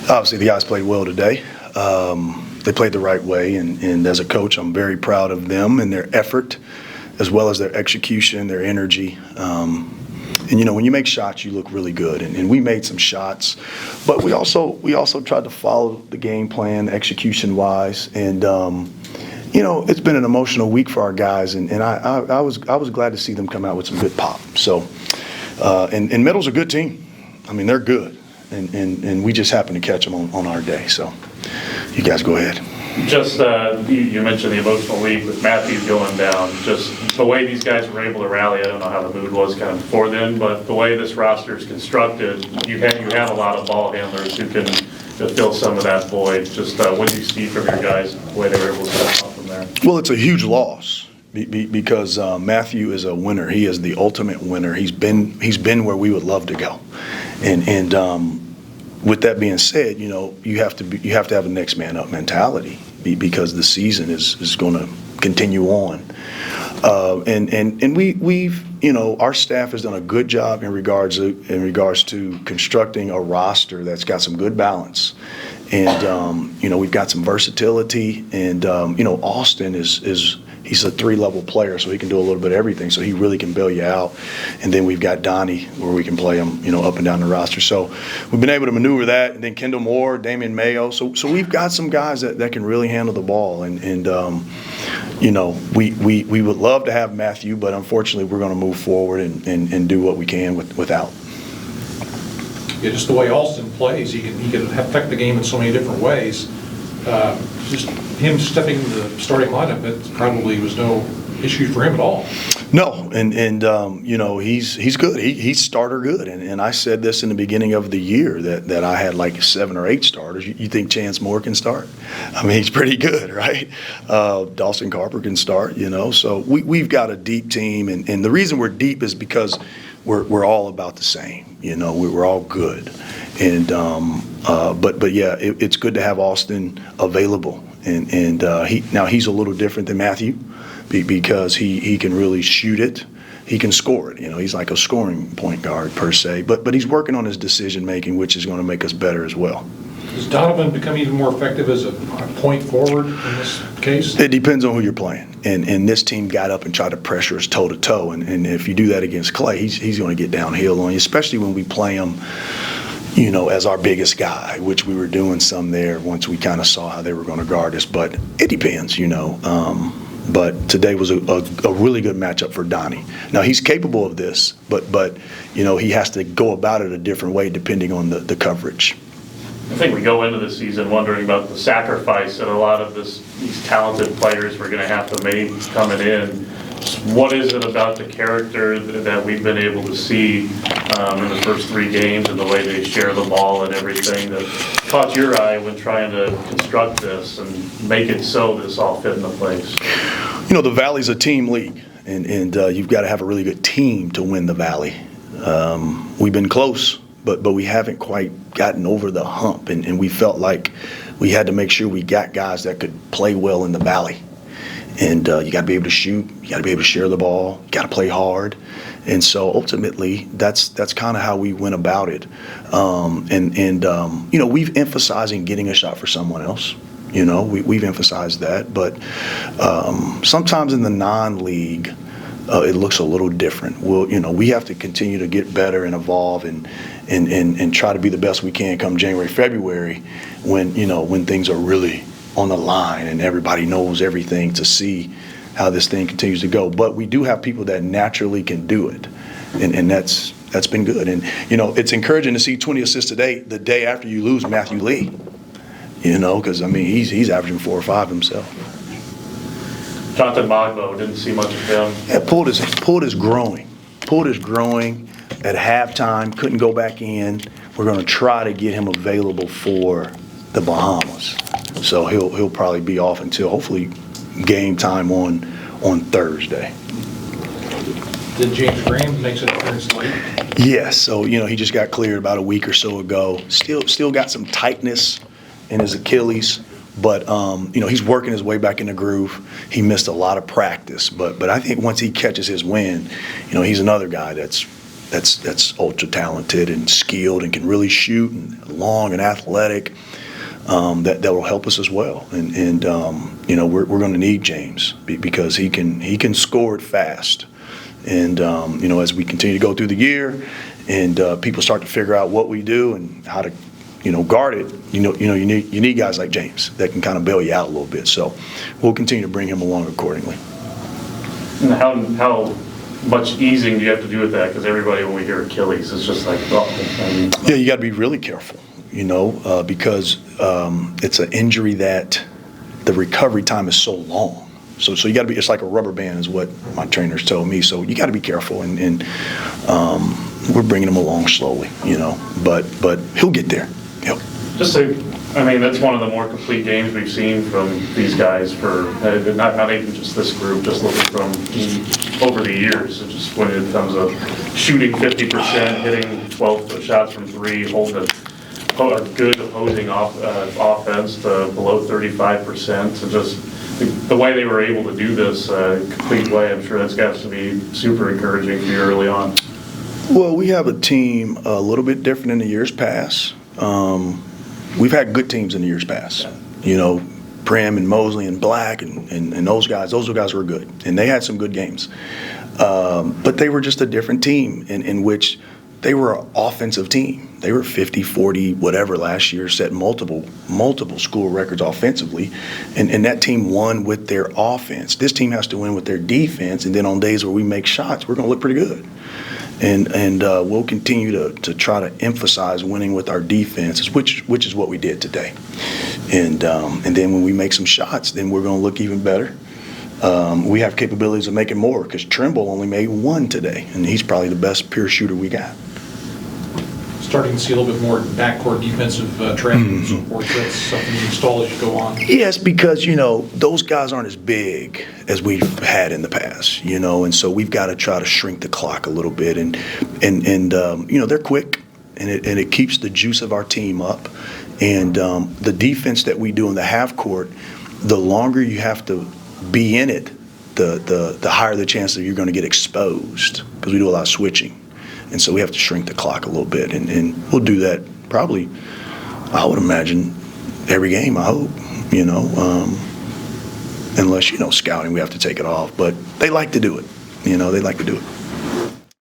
Obviously, the guys played well today. They played the right way, and as a coach, I'm very proud of them and their effort, as well as their execution, their energy. And when you make shots, you look really good. And we made some shots, but we also tried to follow the game plan execution-wise. And it's been an emotional week for our guys, and I was glad to see them come out with some good pop. So, and Middle's a good team. I mean, they're good, and we just happened to catch them on our day. So, you guys go ahead. Just you mentioned the emotional week with Matthew going down. Just the way these guys were able to rally. I don't know how the mood was kind of before then, but the way this roster is constructed, you have a lot of ball handlers who can fill some of that void. Just what do you see from your guys, the way they were able to step up from there? Well, it's a huge loss because Matthew is a winner. He is the ultimate winner. He's been where we would love to go, and with that being said, you have to have a next man up mentality because the season is going to continue on, and we've our staff has done a good job in regards to constructing a roster that's got some good balance, and we've got some versatility, and Austin he's a 3-level player, so he can do a little bit of everything. So he really can bail you out. And then we've got Donnie, where we can play him, up and down the roster. So we've been able to maneuver that. And then Kendall Moore, Damian Mayo. So we've got some guys that can really handle the ball. And we would love to have Matthew, but unfortunately we're going to move forward and do what we can without. Yeah, just the way Austin plays, he can affect the game in so many different ways. Just him stepping into the starting lineup, it probably was no issue for him at all. No, and he's good. He's starter good, and I said this in the beginning of the year that I had like 7 or 8 starters. You think Chance Moore can start? I mean, he's pretty good, right? Dawson Carper can start, So we've got a deep team, and the reason we're deep is because we're all about the same. We're all good, and but yeah, it's good to have Austin available, and he's a little different than Matthew because he can really shoot it, he can score it. He's like a scoring point guard per se, but he's working on his decision making, which is going to make us better as well. Does Donovan become even more effective as a point forward in this case? It depends on who you're playing. And this team got up and tried to pressure us toe-to-toe. And if you do that against Clay, he's going to get downhill on you, especially when we play him, as our biggest guy, which we were doing some there once we kind of saw how they were going to guard us. But it depends, But today was a really good matchup for Donnie. Now, he's capable of this, but he has to go about it a different way depending on the coverage. I think we go into the season wondering about the sacrifice that a lot of these talented players were going to have to make coming in. What is it about the character that we've been able to see in the first 3 games and the way they share the ball and everything that caught your eye when trying to construct this and make it so this all fit into place? The Valley's a team league, and you've got to have a really good team to win the Valley. We've been close, but we haven't quite gotten over the hump, and we felt like we had to make sure we got guys that could play well in the Valley. And you got to be able to shoot, you got to be able to share the ball, you got to play hard. And so ultimately, that's kind of how we went about it. We've emphasized in getting a shot for someone else. We've emphasized that. But sometimes in the non-league, it looks a little different. We have to continue to get better and evolve and try to be the best we can come January, February, when things are really on the line and everybody knows everything to see how this thing continues to go. But we do have people that naturally can do it, and that's been good. And it's encouraging to see 20 assists today, the day after you lose Matthew Lee. Because he's averaging 4 or 5 himself. Jonathan Mogbo, didn't see much of him. Yeah, pulled his groin at halftime. Couldn't go back in. We're going to try to get him available for the Bahamas. So he'll probably be off until hopefully game time on Thursday. Did James Graham make an appearance late? Yes. So he just got cleared about a week or so ago. Still got some tightness in his Achilles, but he's working his way back in the groove. He missed a lot of practice, but I think once he catches his wind, he's another guy that's that's ultra talented and skilled and can really shoot and long and athletic. That will help us as well. And we're going to need James because he can score it fast. And as we continue to go through the year, and people start to figure out what we do and how to guard it, you need guys like James that can kind of bail you out a little bit. So we'll continue to bring him along accordingly. And how much easing do you have to do with that? Because everybody, when we hear Achilles, it's just like, Yeah, you got to be really careful, because it's an injury that the recovery time is so long. So you got to be. It's like a rubber band, is what my trainers told me. So you got to be careful, and we're bringing him along slowly, But he'll get there. Yep. That's one of the more complete games we've seen from these guys for not even just this group, just looking from over the years. It's just when it comes to shooting 50%, hitting 12 shots from three, holding a good opposing offense to below 35%, and just the way they were able to do this complete way, I'm sure that's got to be super encouraging for you early on. Well, we have a team a little bit different in the years past. We've had good teams in the years past. Prim and Mosley and Black and those guys were good. And they had some good games. But they were just a different team in which they were an offensive team. They were 50, 40, whatever last year, set multiple school records offensively. And that team won with their offense. This team has to win with their defense. And then on days where we make shots, we're going to look pretty good. And we'll continue to try to emphasize winning with our defenses, which is what we did today. And then when we make some shots, then we're going to look even better. We have capabilities of making more because Trimble only made one today, and he's probably the best pure shooter we got. Starting to see a little bit more backcourt defensive training and so forth. That's something you install as you go on. Yes, because, those guys aren't as big as we've had in the past, and so we've got to try to shrink the clock a little bit. And they're quick, and it keeps the juice of our team up. And the defense that we do in the half court, the longer you have to be in it, the higher the chance that you're going to get exposed because we do a lot of switching. And so we have to shrink the clock a little bit, and we'll do that probably, I would imagine, every game, I hope, unless, scouting, we have to take it off. But they like to do it, they like to do it.